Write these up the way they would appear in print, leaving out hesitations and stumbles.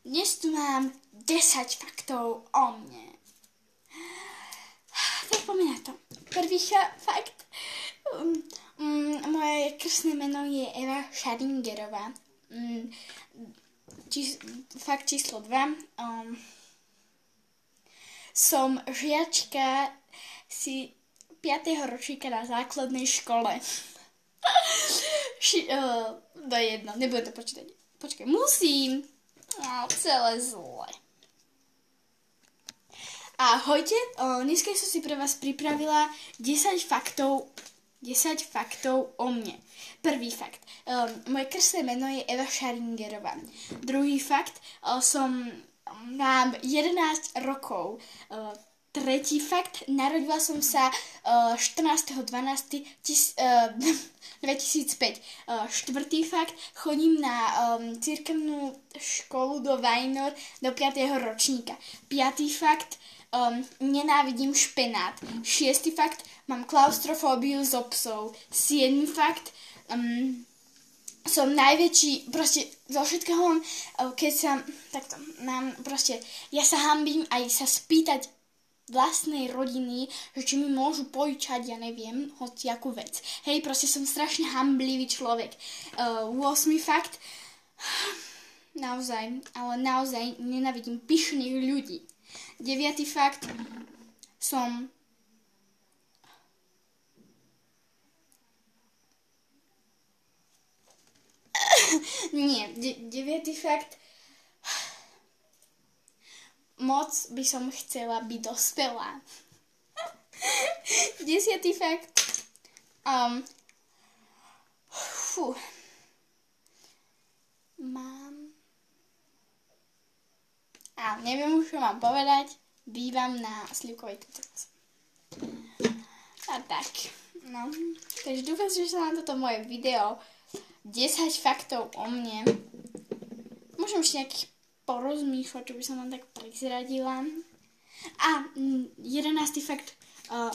Dnes tu mám 10 faktov o mne. Tak poďme na to. Prvý fakt. Moje krstné meno je Eva Scharingerová. Fakt číslo 2. Som žiačka 5. ročníka na základnej škole. To je jedno, nebudem to počítať. Počkaj, musím. Celé zle. Ahojte, dneska som si pre vás pripravila 10 faktov o mne. Prvý fakt. Moje krstné meno je Eva Scharingerová. Druhý fakt. Mám 11 rokov. Tretí fakt. Narodila som sa 14.12.2005. Štvrtý fakt. Chodím na cirkevnú školu do Vajnor do 5. ročníka. Piatý fakt. Nenávidím špenát. Šiestý fakt. Mám klaustrofóbiu zo psov. Siedmy fakt. Som najväčší, proste zo všetkého, keď sa, takto, ja sa hanbím aj sa spýtať vlastnej rodiny, že či mi môžu požičať, ja neviem, hociakú vec. Hej, proste som strašne hanblivý človek. 8. fakt. Naozaj nenávidím pyšných ľudí. 9. fakt. Nie, 9. fakt. Moc by som chcela byť dospelá. 10. fakt. Neviem už, čo mám povedať. Bývam na Slivkovej 38. A tak. No. Takže dúfam, že sa na toto moje video 10 faktov o mne. Môžem ešte nejakých porozmýšľať, čo by som vám tak prezradila. 11. fakt.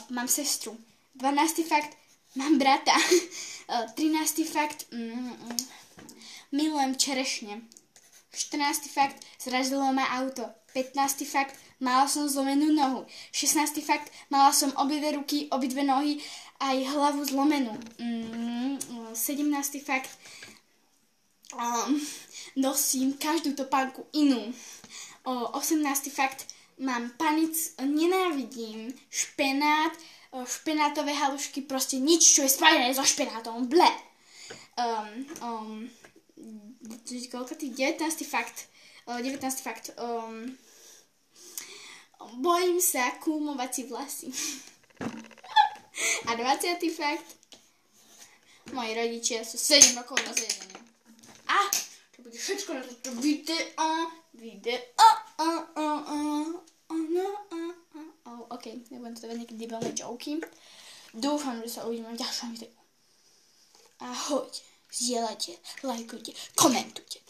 Mám sestru. 12. fakt. Mám brata. 13. fakt. Milujem čerešne. 14. fakt. Zrazilo ma auto. 15. fakt. Mala som zlomenú nohu. 16. fakt. Mala som obidve ruky, obidve nohy aj hlavu zlomenú. 17. fakt. Nosím každú topánku inú. 18. fakt. Mám nenávidím špenát, špenátové halušky, proste nič, čo je spojené so špenátom. Ble. 19. fakt. 19. fakt. Bojím sa kúmovať si vlasy. A 20. fakt. Moji rodičia sú 7 rokov na zjedenie. To bude všetko na toto video. Ok, nebudem to dávať nejaké debilné joky. Dúfam, že sa uvidíme v ďalšom videu. Ahojte, zdieľajte, lajkujte, komentujte.